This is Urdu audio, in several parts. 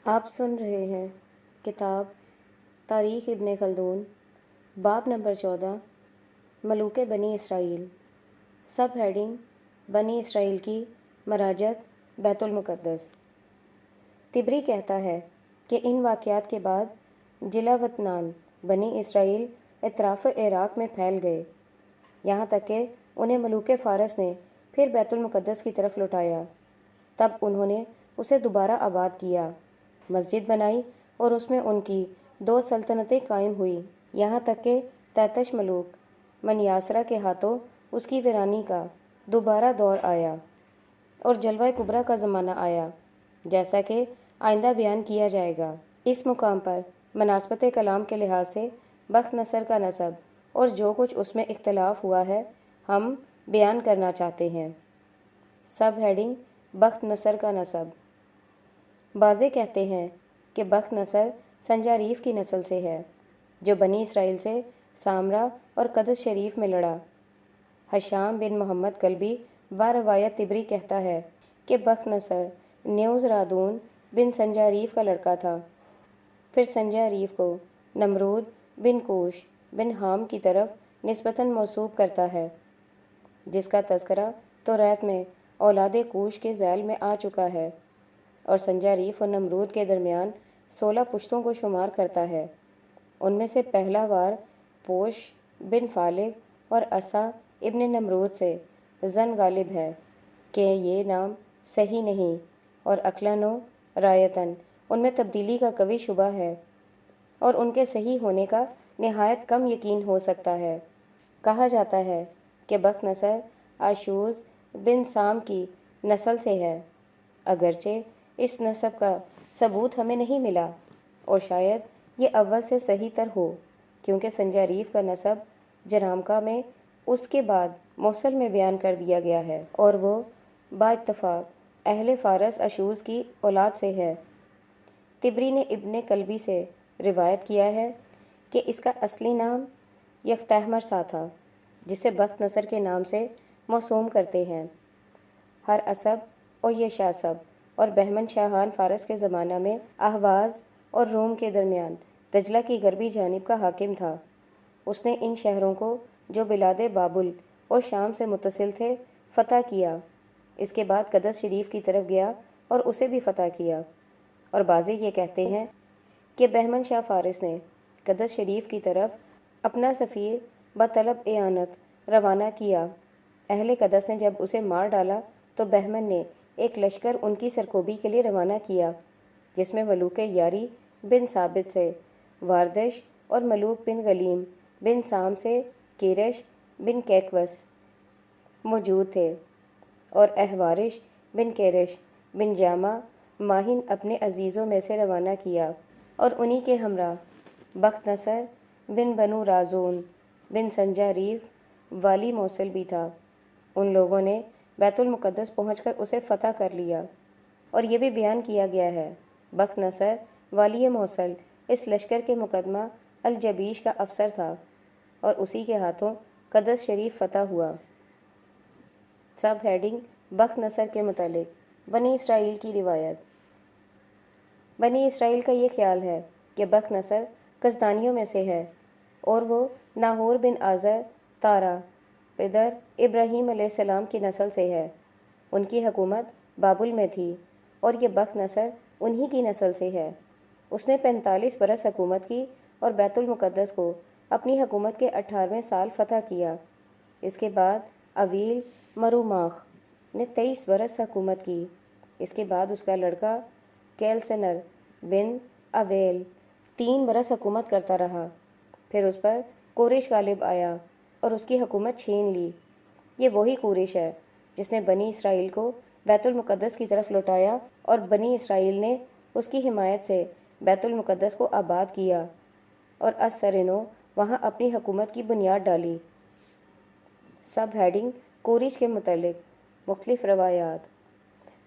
آپ سن رہے ہیں کتاب تاریخ ابن خلدون، باب نمبر 14، ملوک بنی اسرائیل۔ سب ہیڈنگ: بنی اسرائیل کی مراجت بیت المقدس۔ طبری کہتا ہے کہ ان واقعات کے بعد جلا وطنان بنی اسرائیل اطراف عراق میں پھیل گئے، یہاں تک کہ انہیں ملوک فارس نے پھر بیت المقدس کی طرف لوٹایا۔ تب انہوں نے اسے دوبارہ آباد کیا، مسجد بنائی اور اس میں ان کی 2 سلطنتیں قائم ہوئیں، یہاں تک کہ تیتش ملوک منیاسرہ کے ہاتھوں اس کی ویرانی کا دوبارہ دور آیا اور جلوہ کبریٰ کا زمانہ آیا، جیسا کہ آئندہ بیان کیا جائے گا۔ اس مقام پر مناسبت کلام کے لحاظ سے بخت نصر کا نسب اور جو کچھ اس میں اختلاف ہوا ہے ہم بیان کرنا چاہتے ہیں۔ سب ہیڈنگ: بخت نصر کا نسب۔ بعضے کہتے ہیں کہ بخت نصر سنجاریف کی نسل سے ہے، جو بنی اسرائیل سے سامرا اور قدس شریف میں لڑا۔ ہشام بن محمد کلبی باروایت طبری کہتا ہے کہ بخت نصر نیوز رادون بن سنجاریف کا لڑکا تھا۔ پھر سنجاریف کو نمرود بن کوش بن حام کی طرف نسبتاً موصوف کرتا ہے، جس کا تذکرہ توریت میں اولاد کوش کے ذیل میں آ چکا ہے، اور سنجاریف اور نمرود کے درمیان 16 پشتوں کو شمار کرتا ہے۔ ان میں سے پہلا وار پوش بن فالغ اور اسا ابن نمرود سے زن غالب ہے کہ یہ نام صحیح نہیں، اور عقلاً و رایتاً ان میں تبدیلی کا قوی شبہ ہے، اور ان کے صحیح ہونے کا نہایت کم یقین ہو سکتا ہے۔ کہا جاتا ہے کہ بخت نصر آشوز بن سام کی نسل سے ہے، اگرچہ اس نسب کا ثبوت ہمیں نہیں ملا، اور شاید یہ اول سے صحیح تر ہو، کیونکہ سنجاریف کا نسب جرامکا میں اس کے بعد موصل میں بیان کر دیا گیا ہے، اور وہ با اتفاق اہل فارس آشوز کی اولاد سے ہے۔ طبری نے ابن کلبی سے روایت کیا ہے کہ اس کا اصلی نام یکتہمرسا تھا، جسے بخت نصر کے نام سے موسوم کرتے ہیں۔ ہر عصب اور یشاسب اور بہمن شاہان فارس کے زمانہ میں اہواز اور روم کے درمیان دجلہ کی غربی جانب کا حاکم تھا۔ اس نے ان شہروں کو جو بلاد بابل اور شام سے متصل تھے فتح کیا، اس کے بعد قدس شریف کی طرف گیا اور اسے بھی فتح کیا، اور بعضے یہ کہتے ہیں کہ بہمن شاہ فارس نے قدس شریف کی طرف اپنا سفیر بطلب اعانت روانہ کیا۔ اہل قدس نے جب اسے مار ڈالا تو بہمن نے ایک لشکر ان کی سرکوبی کے لیے روانہ کیا، جس میں ملوک یاری بن ثابت سے واردش اور ملوک بن غلیم بن سام سے کیرش بن کیکوس موجود تھے، اور احوارش بن کیرش بن جامع ماہن اپنے عزیزوں میں سے روانہ کیا، اور انہی کے ہمراہ بخت نصر بن بنو رازون بن سنجاریف والی موصل بھی تھا۔ ان لوگوں نے بیت المقدس پہنچ کر اسے فتح کر لیا، اور یہ بھی بیان کیا گیا ہے بخت نصر والی موصل اس لشکر کے مقدمہ الجبیش کا افسر تھا، اور اسی کے ہاتھوں قدس شریف فتح ہوا۔ سب ہیڈنگ: بخت نصر کے متعلق بنی اسرائیل کی روایت۔ بنی اسرائیل کا یہ خیال ہے کہ بخت نصر کسدانیوں میں سے ہے، اور وہ ناہور بن آزر تارا پدر ابراہیم علیہ السلام کی نسل سے ہے۔ ان کی حکومت بابل میں تھی، اور یہ بخت نصر انہی کی نسل سے ہے۔ اس نے 45 برس حکومت کی اور بیت المقدس کو اپنی حکومت کے 18ویں سال فتح کیا۔ اس کے بعد اویل مروماخ نے 23 برس حکومت کی۔ اس کے بعد اس کا لڑکا کیلسنر بن اویل 3 برس حکومت کرتا رہا، پھر اس پر کورش غالب آیا اور اس کی حکومت چھین لی۔ یہ وہی کورش ہے جس نے بنی اسرائیل کو بیت المقدس کی طرف لوٹایا، اور بنی اسرائیل نے اس کی حمایت سے بیت المقدس کو آباد کیا، اور از سرنو وہاں اپنی حکومت کی بنیاد ڈالی۔ سب ہیڈنگ: کورش کے متعلق مختلف روایات۔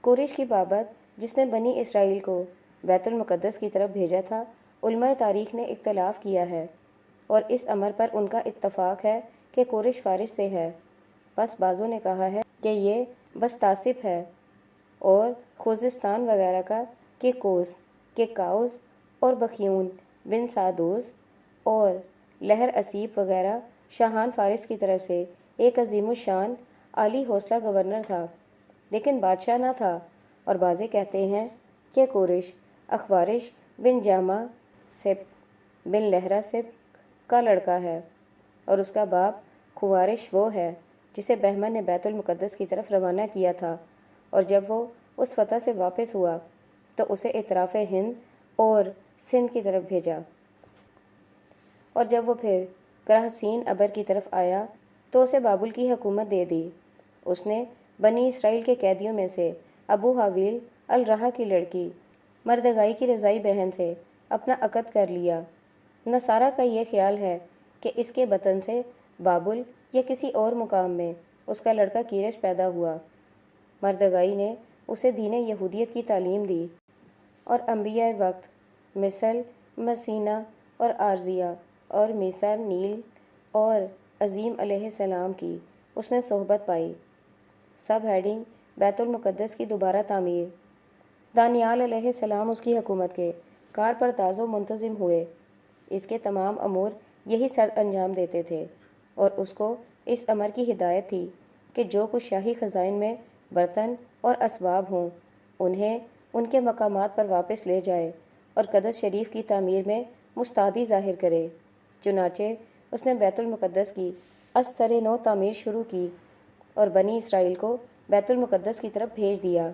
کورش کی بابت جس نے بنی اسرائیل کو بیت المقدس کی طرف بھیجا تھا، علماء تاریخ نے اختلاف کیا ہے، اور اس امر پر ان کا اتفاق ہے کہ کورش فارس سے ہے۔ بس بعضوں نے کہا ہے کہ یہ بس تاسب ہے، اور خوزستان وغیرہ کا کہ کوس کہ قاؤس اور بخیون بن سعدوس اور لہر اسیب وغیرہ شاہان فارس کی طرف سے ایک عظیم الشان عالی حوصلہ گورنر تھا، لیکن بادشاہ نہ تھا، اور بعضے کہتے ہیں کہ کورش اخبارش بن جامع سبک بن لہرہ سبک کا لڑکا ہے، اور اس کا باپ خوارش وہ ہے جسے بہمن نے بیت المقدس کی طرف روانہ کیا تھا، اور جب وہ اس فتح سے واپس ہوا تو اسے اطراف ہند اور سندھ کی طرف بھیجا، اور جب وہ پھر کرہسین ابر کی طرف آیا تو اسے بابل کی حکومت دے دی۔ اس نے بنی اسرائیل کے قیدیوں میں سے ابو حاویل الرہا کی لڑکی مردگائی کی رضائی بہن سے اپنا عقد کر لیا۔ نصارہ کا یہ خیال ہے کہ اس کے بطن سے بابل یا کسی اور مقام میں اس کا لڑکا کیرش پیدا ہوا۔ مردگائی نے اسے دین یہودیت کی تعلیم دی، اور انبیاء وقت مثل مسینہ اور آرزیہ اور میسا نیل اور عظیم علیہ السلام کی اس نے صحبت پائی۔ سب ہیڈنگ بیت المقدس کی دوبارہ تعمیر۔ دانیال علیہ السلام اس کی حکومت کے کار پر تاز و منتظم ہوئے۔ اس کے تمام امور یہی سر انجام دیتے تھے، اور اس کو اس امر کی ہدایت تھی کہ جو کچھ شاہی خزائن میں برتن اور اسباب ہوں انہیں ان کے مقامات پر واپس لے جائے اور قدس شریف کی تعمیر میں مستعدی ظاہر کرے۔ چنانچہ اس نے بیت المقدس کی از سر نو تعمیر شروع کی اور بنی اسرائیل کو بیت المقدس کی طرف بھیج دیا۔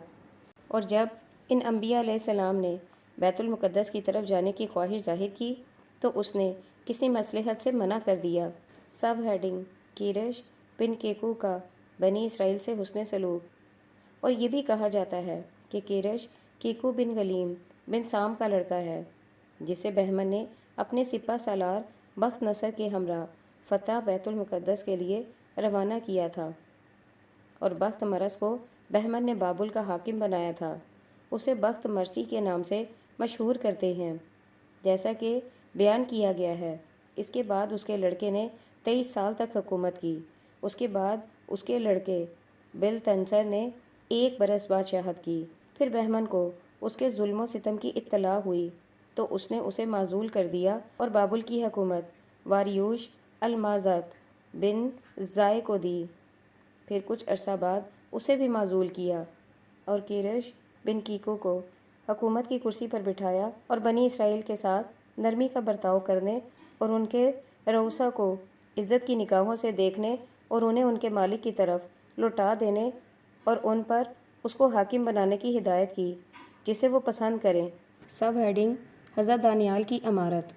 اور جب ان انبیاء علیہ السلام نے بیت المقدس کی طرف جانے کی خواہش ظاہر کی تو اس نے کسی مصلحت سے منع کر دیا۔ سب ہیڈنگ کیرش بن کیکو کا بنی اسرائیل سے حسن سلوک۔ اور یہ بھی کہا جاتا ہے کہ کیرش کیکو بن غلیم بن سام کا لڑکا ہے، جسے بہمن نے اپنے سپہ سالار بخت نصر کے ہمراہ فتح بیت المقدس کے لیے روانہ کیا تھا، اور بخت مرس کو بہمن نے بابل کا حاکم بنایا تھا۔ اسے بخت مرسی کے نام سے مشہور کرتے ہیں، جیسا کہ بیان کیا گیا ہے۔ اس کے بعد اس کے لڑکے نے 23 سال تک حکومت کی۔ اس کے بعد اس کے لڑکے بلتنسر نے 1 برس بادشاہت کی۔ پھر بہمن کو اس کے ظلم و ستم کی اطلاع ہوئی تو اس نے اسے معزول کر دیا اور بابل کی حکومت واریوش المازت بن زائے کو دی۔ پھر کچھ عرصہ بعد اسے بھی معزول کیا اور کیرش بن کیکو کو حکومت کی کرسی پر بٹھایا، اور بنی اسرائیل کے ساتھ نرمی کا برتاؤ کرنے اور ان کے رؤسا کو عزت کی نگاہوں سے دیکھنے اور انہیں ان کے مالک کی طرف لوٹا دینے اور ان پر اس کو حاکم بنانے کی ہدایت کی جسے وہ پسند کریں۔ سب ہیڈنگ حضرت دانیال کی امارت۔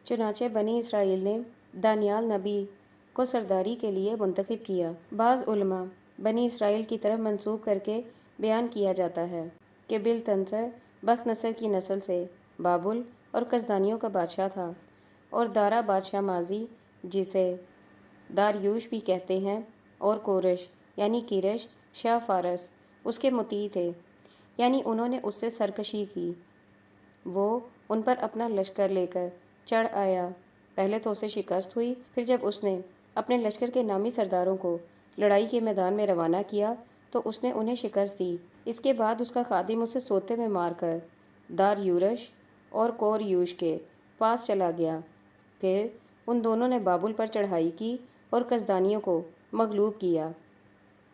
چنانچہ بنی اسرائیل نے دانیال نبی کو سرداری کے لیے منتخب کیا۔ بعض علماء بنی اسرائیل کی طرف منسوب کر کے بیان کیا جاتا ہے کہ بلتنسر بخت نصر کی نسل سے بابل اور کسدانیوں کا بادشاہ تھا، اور دارا بادشاہ ماضی جسے داریوش بھی کہتے ہیں، اور کورش یعنی کیرش شاہ فارس اس کے مطیع تھے، یعنی انہوں نے اس سے سرکشی کی۔ وہ ان پر اپنا لشکر لے کر چڑھ آیا۔ پہلے تو اسے شکست ہوئی، پھر جب اس نے اپنے لشکر کے نامی سرداروں کو لڑائی کے میدان میں روانہ کیا تو اس نے انہیں شکست دی۔ اس کے بعد اس کا خادم اسے سوتے میں مار کر داریورش اور کوریوش کے پاس چلا گیا۔ پھر ان دونوں نے بابل پر چڑھائی کی اور کسدانیوں کو مغلوب کیا۔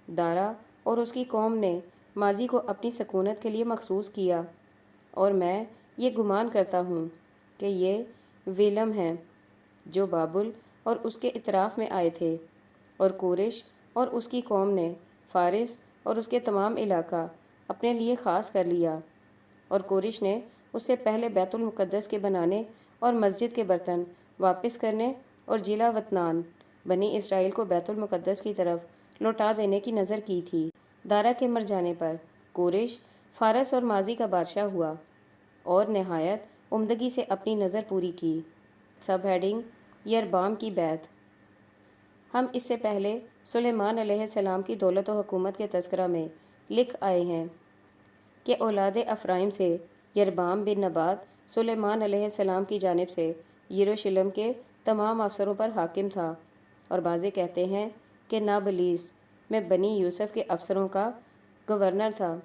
دارا اور اس کی قوم نے ماضی کو اپنی سکونت کے لیے مخصوص کیا، اور میں یہ گمان کرتا ہوں کہ یہ ویلم ہیں جو بابل اور اس کے اطراف میں آئے تھے، اور کورش اور اس کی قوم نے فارس اور اس کے تمام علاقہ اپنے لیے خاص کر لیا، اور کورش نے اس سے پہلے بیت المقدس کے بنانے اور مسجد کے برتن واپس کرنے اور جلا وطنان بنی اسرائیل کو بیت المقدس کی طرف لوٹا دینے کی نظر کی تھی۔ دارا کے مر جانے پر کورش فارس اور ماضی کا بادشاہ ہوا اور نہایت عمدگی سے اپنی نظر پوری کی۔ سب ہیڈنگ یربام کی بیعت۔ ہم اس سے پہلے سلیمان علیہ السلام کی دولت و حکومت کے تذکرہ میں لکھ آئے ہیں کہ اولاد افرائیم سے یربام بن نبات سلیمان علیہ السلام کی جانب سے یروشلم کے تمام افسروں پر حاکم تھا، اور بعضے کہتے ہیں کہ نابلیس میں بنی یوسف کے افسروں کا گورنر تھا،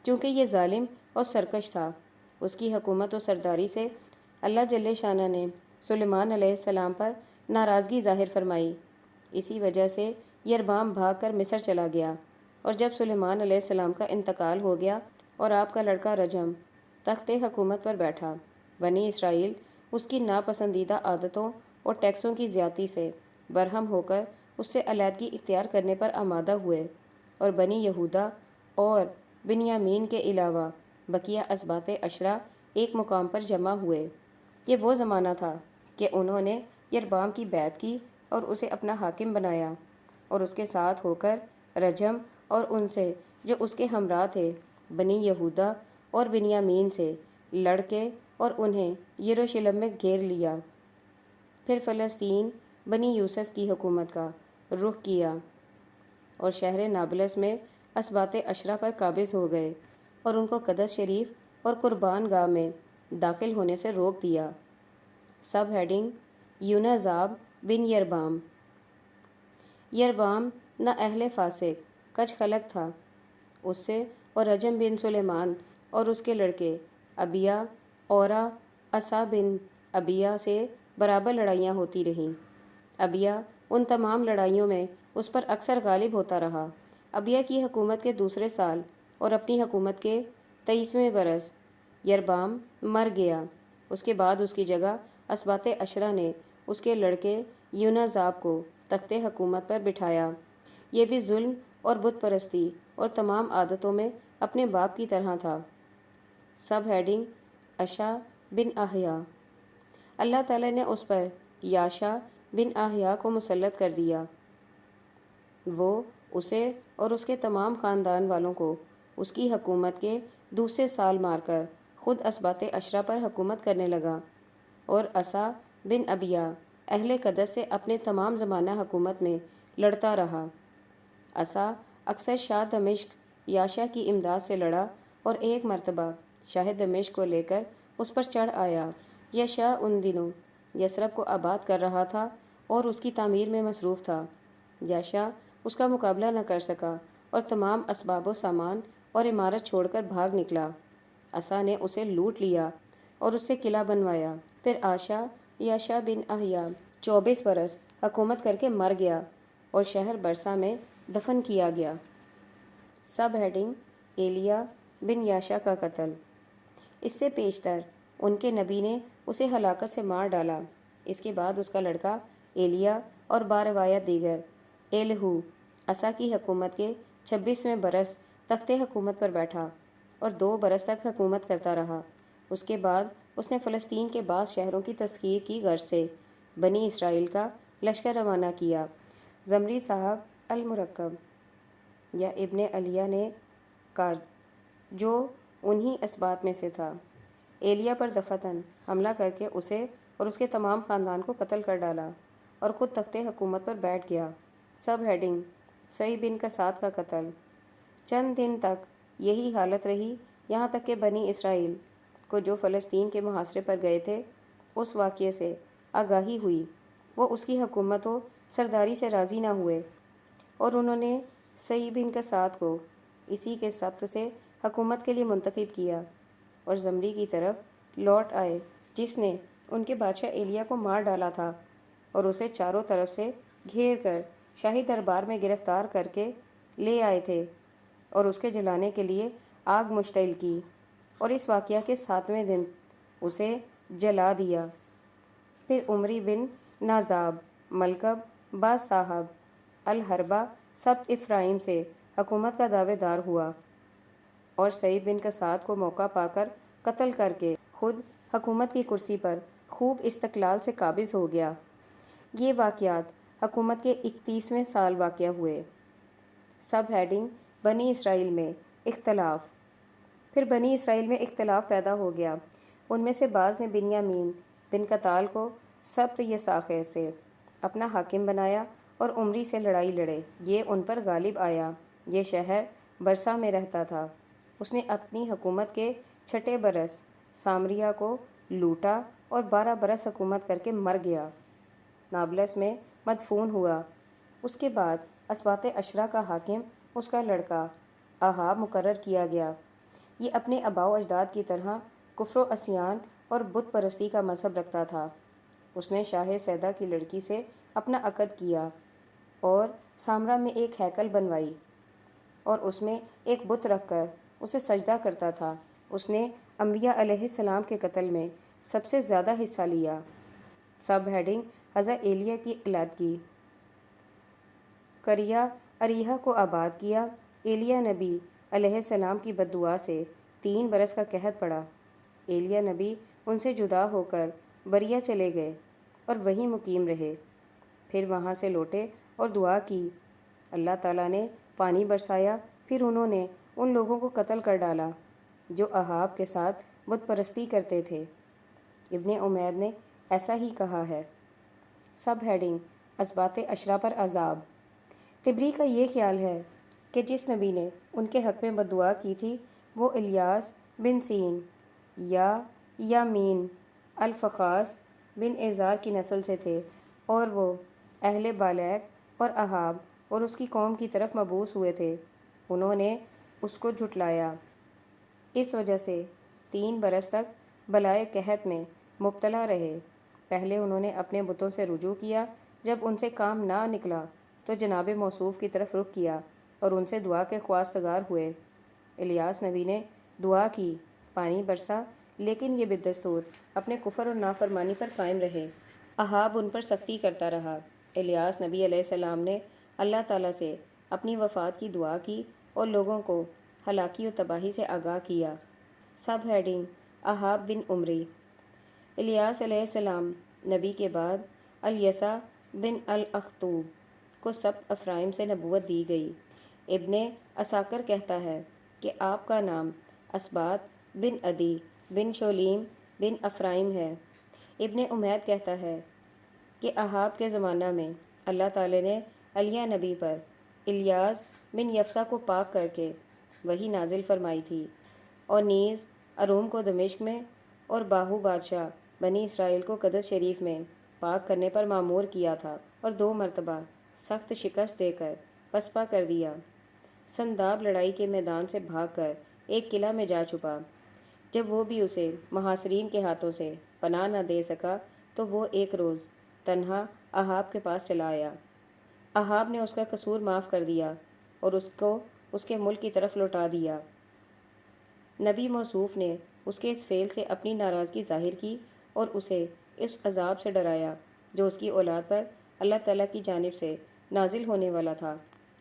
چونکہ یہ ظالم اور سرکش تھا اس کی حکومت و سرداری سے اللہ جل شانہ نے سلیمان علیہ السلام پر ناراضگی ظاہر فرمائی۔ اسی وجہ سے یربام بھاگ کر مصر چلا گیا، اور جب سلیمان علیہ السلام کا انتقال ہو گیا اور آپ کا لڑکا رجم تخت حکومت پر بیٹھا، بنی اسرائیل اس کی ناپسندیدہ عادتوں اور ٹیکسوں کی زیادتی سے برہم ہو کر اس سے علیحدگی اختیار کرنے پر آمادہ ہوئے، اور بنی یہودا اور بنیامین کے علاوہ بقیہ اسباط عشرہ ایک مقام پر جمع ہوئے۔ یہ وہ زمانہ تھا کہ انہوں نے یربام کی بیعت کی اور اسے اپنا حاکم بنایا، اور اس کے ساتھ ہو کر رجم اور ان سے جو اس کے ہمراہ تھے بنی یہودا اور بنیامین سے لڑ کے اور انہیں یروشلم میں گھیر لیا۔ پھر فلسطین بنی یوسف کی حکومت کا رخ کیا اور شہر نابلس میں اسباط عشرہ پر قابض ہو گئے، اور ان کو قدس شریف اور قربان گاہ میں داخل ہونے سے روک دیا۔ سب ہیڈنگ یونازاب بن یربام۔ یربام نہ اہل فاسق کج خلق تھا، اس سے اور رجم بن سلیمان اور اس کے لڑکے ابیا اورا اسا بن ابیا سے برابر لڑائیاں ہوتی رہیں۔ ابیا ان تمام لڑائیوں میں اس پر اکثر غالب ہوتا رہا۔ ابیا کی حکومت کے دوسرے سال اور اپنی حکومت کے 23ویں برس یربام مر گیا۔ اس کے بعد اس کی جگہ اسباط عشرہ نے اس کے لڑکے یونازاب کو تخت حکومت پر بٹھایا۔ یہ بھی ظلم اور بت پرستی اور تمام عادتوں میں اپنے باپ کی طرح تھا۔ سب ہیڈنگ اشا بن احیا۔ اللہ تعالیٰ نے اس پر یاشا بن احیا کو مسلط کر دیا۔ وہ اسے اور اس کے تمام خاندان والوں کو اس کی حکومت کے دوسرے سال مار کر خود اسباط عشرہ پر حکومت کرنے لگا، اور اسا بن ابیا اہل قدس سے اپنے تمام زمانہ حکومت میں لڑتا رہا۔ اسا اکثر شاہ دمشق یاشا کی امداد سے لڑا اور ایک مرتبہ شاہ دمشق کو لے کر اس پر چڑھ آیا۔ یاشا ان دنوں یثرب کو آباد کر رہا تھا اور اس کی تعمیر میں مصروف تھا۔ یاشا اس کا مقابلہ نہ کر سکا اور تمام اسباب و سامان اور عمارت چھوڑ کر بھاگ نکلا۔ اسا نے اسے لوٹ لیا اور اس سے قلعہ بنوایا۔ پھر آشا یاشا بن احیا 24 برس حکومت کر کے مر گیا اور شہر برسا میں دفن کیا گیا۔ سب ہیڈنگ ایلیا بن یاشا کا قتل۔ اس سے پیشتر ان کے نبی نے اسے ہلاکت سے مار ڈالا۔ اس کے بعد اس کا لڑکا ایلیا اور باروایت دیگر ایلہو اسا کی حکومت کے 26ویں برس تخت حکومت پر بیٹھا اور 2 برس تک حکومت کرتا رہا۔ اس کے بعد اس نے فلسطین کے بعض شہروں کی تسخیر کی غرض سے بنی اسرائیل کا لشکر روانہ کیا۔ زمری صاحب المرکب یا ابن علیہ نے کا جو انہی اسباط میں سے تھا، ایلیا پر دفعتاً حملہ کر کے اسے اور اس کے تمام خاندان کو قتل کر ڈالا اور خود تخت حکومت پر بیٹھ گیا۔ سب ہیڈنگ سعی بن کسات کا قتل۔ چند دن تک یہی حالت رہی، یہاں تک کہ بنی اسرائیل کو جو فلسطین کے محاصرے پر گئے تھے اس واقعے سے آگاہی ہوئی۔ وہ اس کی حکومت و سرداری سے راضی نہ ہوئے اور انہوں نے سعی بن کسات کو اسی کے سبت سے حکومت کے لیے منتخب کیا اور زمری کی طرف لوٹ آئے، جس نے ان کے بادشاہ ایلیا کو مار ڈالا تھا اور اسے چاروں طرف سے گھیر کر شاہی دربار میں گرفتار کر کے لے آئے تھے اور اس کے جلانے کے لیے آگ مشتعل کی، اور اس واقعہ کے 7ویں دن اسے جلا دیا۔ پھر عمری بن نازاب ملکب باز صاحب الحربہ سبت افرائیم سے حکومت کا دعوے دار ہوا اور سعی بن کسات کو موقع پا کر قتل کر کے خود حکومت کی کرسی پر خوب استقلال سے قابض ہو گیا۔ یہ واقعات حکومت کے 31ویں سال واقع ہوئے۔ سب ہیڈنگ بنی اسرائیل میں اختلاف۔ پھر بنی اسرائیل میں اختلاف پیدا ہو گیا۔ ان میں سے بعض نے بنیامین بن کتال کو سبت یساخر سے اپنا حاکم بنایا اور عمری سے لڑائی لڑے۔ یہ ان پر غالب آیا۔ یہ شہر برسا میں رہتا تھا۔ اس نے اپنی حکومت کے 6 برس سامریا کو لوٹا اور 12 برس حکومت کر کے مر گیا، نابلس میں مدفون ہوا۔ اس کے بعد اسباط عشرہ کا حاکم اس کا لڑکا احاب مقرر کیا گیا۔ یہ اپنے آباء و اجداد کی طرح کفر و عصیان اور بت پرستی کا مذہب رکھتا تھا۔ اس نے شاہ سیدہ کی لڑکی سے اپنا عقد کیا اور سامرا میں ایک ہیکل بنوائی اور اس میں ایک بت رکھ کر اسے سجدہ کرتا تھا۔ اس نے انبیاء علیہ السلام کے قتل میں سب سے زیادہ حصہ لیا۔ سب ہیڈنگ حضرت ایلیہ کی علیحدگی۔ قریہ اریحہ کو آباد کیا۔ ایلیہ نبی علیہ السلام کی بد دعا سے 3 برس کا قحط پڑا۔ ایلیہ نبی ان سے جدا ہو کر بریہ چلے گئے اور وہیں مقیم رہے۔ پھر وہاں سے لوٹے اور دعا کی۔ اللہ تعالیٰ نے پانی برسایا، پھر انہوں نے ان لوگوں کو قتل کر ڈالا جو احاب کے ساتھ بت پرستی کرتے تھے۔ ابن عمید نے ایسا ہی کہا ہے۔ سب ہیڈنگ اسباط عشرہ پر عذاب۔ طبری کا یہ خیال ہے کہ جس نبی نے ان کے حق میں بد دعا کی تھی وہ الیاس بن سین یا یامین الفخاص بن ایزار کی نسل سے تھے، اور وہ اہل بالیک اور احاب اور اس کی قوم کی طرف مبعوث ہوئے تھے۔ انہوں نے اس کو جھٹلایا، اس وجہ سے 3 برس تک بلائے قحط میں مبتلا رہے۔ پہلے انہوں نے اپنے بتوں سے رجوع کیا، جب ان سے کام نہ نکلا تو جناب موصوف کی طرف رخ کیا اور ان سے دعا کے خواستگار ہوئے۔ الیاس نبی نے دعا کی، پانی برسا، لیکن یہ بدستور اپنے کفر اور نافرمانی پر قائم رہے۔ احاب ان پر سختی کرتا رہا۔ الیاس نبی علیہ السلام نے اللہ تعالیٰ سے اپنی وفات کی دعا کی اور لوگوں کو ہلاکی و تباہی سے آگاہ کیا۔ سب ہیڈنگ احاب بن عمری۔ الیاس علیہ السلام نبی کے بعد الیسع بن الاخطوب کو سبت افرائم سے نبوت دی گئی۔ ابن عساکر کہتا ہے کہ آپ کا نام اسباط بن عدی بن شولیم بن افرائم ہے۔ ابن عمید کہتا ہے کہ احاب کے زمانہ میں اللہ تعالی نے الیہ نبی پر الیاس بن یفسا کو پاک کر کے وحی نازل فرمائی تھی، اور نیز اروم کو دمشق میں اور باہو بادشاہ بنی اسرائیل کو قدس شریف میں پاک کرنے پر مامور کیا تھا، اور 2 مرتبہ سخت شکست دے کر پسپا کر دیا۔ سنداب لڑائی کے میدان سے بھاگ کر ایک قلعہ میں جا چھپا۔ جب وہ بھی اسے محاصرین کے ہاتھوں سے پناہ نہ دے سکا تو وہ ایک روز تنہا احاب کے پاس چلا آیا۔ احاب نے اس کا قصور معاف کر دیا اور اس کو اس کے ملک کی طرف لوٹا دیا۔ نبی موصوف نے اس کے اس فعل سے اپنی ناراضگی ظاہر کی اور اسے اس عذاب سے ڈرایا جو اس کی اولاد پر اللہ تعالیٰ کی جانب سے نازل ہونے والا تھا۔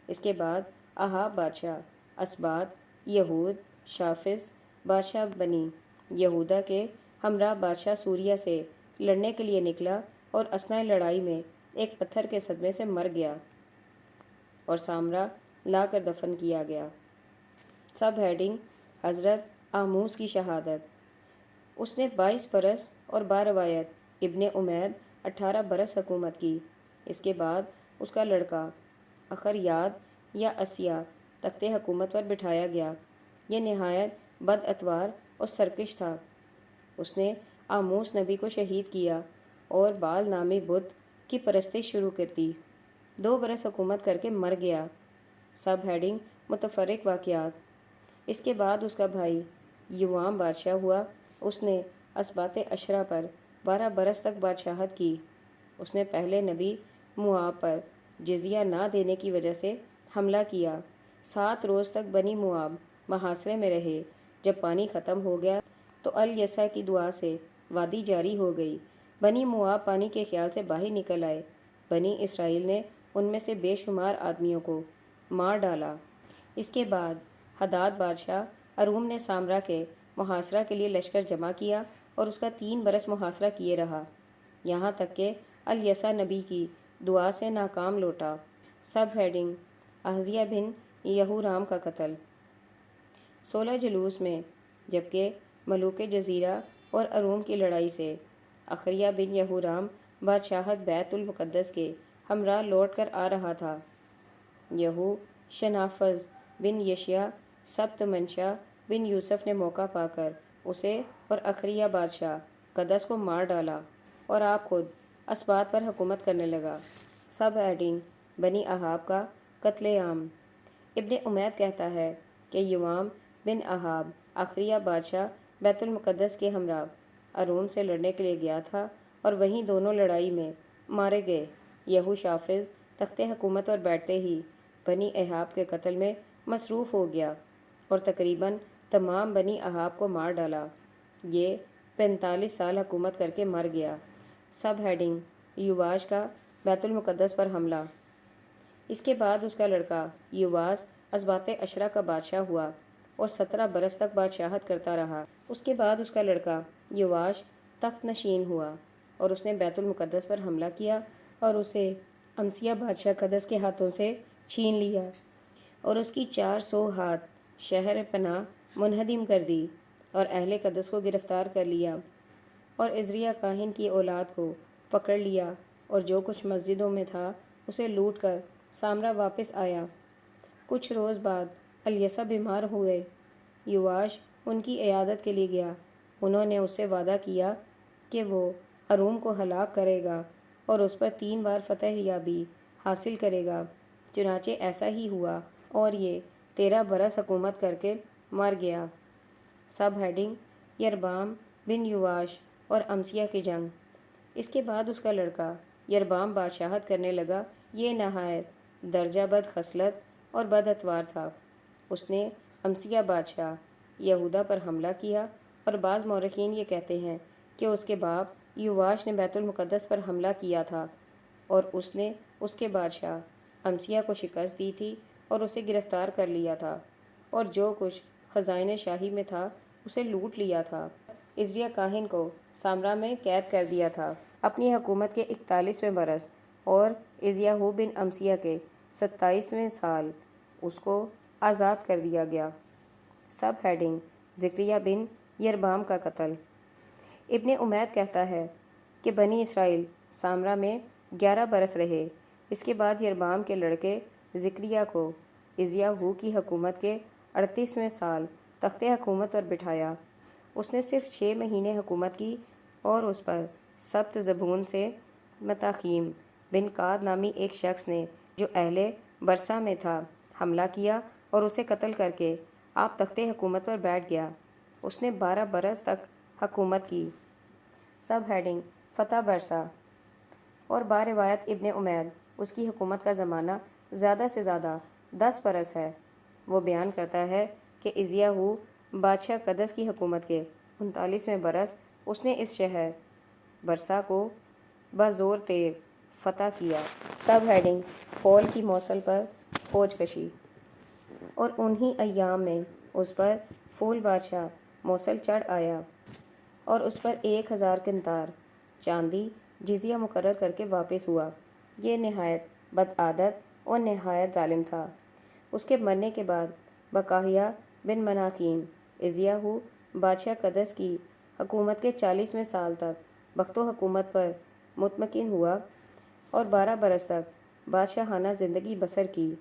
اس کے بعد احاب بادشاہ اسباط یہود شافس بادشاہ بنی یہودا کے ہمراہ بادشاہ سوریہ سے لڑنے کے لیے نکلا اور اثناء لڑائی میں ایک پتھر کے صدمے سے مر گیا اور سامرا لا کر دفن کیا گیا۔ سب ہیڈنگ حضرت آموس کی شہادت۔ اس نے 22 برس اور باروایت ابن عمید 18 برس حکومت کی۔ اس کے بعد اس کا لڑکا اخریاد یا اسیا تخت حکومت پر بٹھایا گیا۔ یہ نہایت بد اتوار اور سرکش تھا۔ اس نے آموس نبی کو شہید کیا اور بال نامی بت کی پرستش شروع کر دی۔ 2 برس حکومت کر کے مر گیا۔ سب ہیڈنگ متفرق واقعات۔ اس کے بعد اس کا بھائی یوام بادشاہ ہوا۔ اس نے اسباط عشرہ پر 12 برس تک بادشاہت کی۔ اس نے پہلے نبی موآب پر جزیہ نہ دینے کی وجہ سے حملہ کیا۔ 7 روز تک بنی موآب محاصرے میں رہے۔ جب پانی ختم ہو گیا تو الیسع کی دعا سے وادی جاری ہو گئی۔ بنی موآب پانی کے خیال سے باہر نکل آئے۔ بنی اسرائیل نے ان میں سے بے شمار آدمیوں کو مار ڈالا۔ اس کے بعد ہداد بادشاہ اروم نے سامرا کے محاصرہ کے لیے لشکر جمع کیا اور اس کا 3 برس محاصرہ کیے رہا، یہاں تک کہ الیسع نبی کی دعا سے ناکام لوٹا۔ سب ہیڈنگ احذیہ بن یہورام کا قتل۔ 16 جلوس میں جبکہ ملوک جزیرہ اور اروم کی لڑائی سے اخریہ بن یہورام بادشاہت بیت المقدس کے ہمراہ لوٹ کر آ رہا تھا، یہو شنافذ بن یشیا سبت منشا بن یوسف نے موقع پا کر اسے اور اخریہ بادشاہ قدس کو مار ڈالا اور آپ خود اسباط پر حکومت کرنے لگا۔ سب ہیڈنگ بنی احاب کا قتل عام۔ ابن عمید کہتا ہے کہ یوام بن احاب اخریہ بادشاہ بیت المقدس کے ہمراہ اروم سے لڑنے کے لیے گیا تھا اور وہیں دونوں لڑائی میں مارے گئے۔ یہوشافظ تخت حکومت پر بیٹھتے ہی بنی احاب کے قتل میں مصروف ہو گیا اور تقریباً تمام بنی احاب کو مار ڈالا۔ یہ 45 سال حکومت کر کے مر گیا۔ سب ہیڈنگ یواش کا بیت المقدس پر حملہ۔ اس کے بعد اس کا لڑکا یواس اسباط عشرہ کا بادشاہ ہوا اور 17 برس تک بادشاہت کرتا رہا۔ اس کے بعد اس کا لڑکا یواش تخت نشین ہوا اور اس نے بیت المقدس پر حملہ کیا اور اسے امسیہ بادشاہ قدس کے ہاتھوں سے چھین لیا اور اس کی 400 ہاتھ شہر پناہ منہدم کر دی اور اہل قدس کو گرفتار کر لیا اور عزریہ کاہن کی اولاد کو پکڑ لیا اور جو کچھ مسجدوں میں تھا اسے لوٹ کر سامرا واپس آیا۔ کچھ روز بعد الیسا بیمار ہوئے۔ یواش ان کی عیادت کے لیے گیا۔ انہوں نے اس سے وعدہ کیا کہ وہ اروم کو ہلاک کرے گا اور اس پر 3 بار فتح یابی حاصل کرے گا۔ چنانچہ ایسا ہی ہوا اور یہ 13 برس حکومت کر کے مر گیا۔ سب ہیڈنگ یربام بن یواش اور امسیہ کی جنگ۔ اس کے بعد اس کا لڑکا یربام بادشاہت کرنے لگا۔ یہ نہایت درجہ بد خصلت اور بد اتوار تھا۔ اس نے امسیہ بادشاہ یہودا پر حملہ کیا اور بعض مورخین یہ کہتے ہیں کہ اس کے باپ یواش نے بیت المقدس پر حملہ کیا تھا اور اس نے اس کے بادشاہ امسیہ کو شکست دی تھی اور اسے گرفتار کر لیا تھا اور جو کچھ خزائن شاہی میں تھا اسے لوٹ لیا تھا۔ عزریہ کاہن کو سامرا میں قید کر دیا تھا۔ اپنی حکومت کے 41ویں برس اور عزیاہو بن امسیہ کے 27ویں سال اس کو آزاد کر دیا گیا۔ سب ہیڈنگ زکریا بن یربام کا قتل۔ ابن امید کہتا ہے کہ بنی اسرائیل سامرا میں 11 برس رہے۔ اس کے بعد یربام کے لڑکے زکریا کو عزیاہو کی حکومت کے 38ویں سال تخت حکومت پر بٹھایا۔ اس نے صرف 6 مہینے حکومت کی اور اس پر سبت زبون سے متاخیم بن قاد نامی ایک شخص نے جو اہل برسا میں تھا حملہ کیا اور اسے قتل کر کے آپ تخت حکومت پر بیٹھ گیا۔ اس نے 12 برس تک حکومت کی۔ سب ہیڈنگ فتح برسا اور باروایت ابن امید اس کی حکومت کا زمانہ زیادہ سے زیادہ 10 برس ہے۔ وہ بیان کرتا ہے کہ عزیاہو بادشاہ قدس کی حکومت کے 39ویں برس اس نے اس شہر برسا کو بزور تیغ فتح کیا۔ سب ہیڈنگ فول کی موصل پر فوج کشی۔ اور انہی ایام میں اس پر فول بادشاہ موصل چڑھ آیا اور اس پر 1000 قنطار چاندی جزیہ مقرر کر کے واپس ہوا۔ یہ نہایت بدعادت اور نہایت ظالم تھا۔ اس کے مرنے کے بعد بقاہیہ بن مناخیم عزیاہو بادشاہ قدس کی حکومت کے 40ویں سال تک بخت و حکومت پر مطمئن ہوا اور 12 برس تک بادشاہانہ زندگی بسر کی۔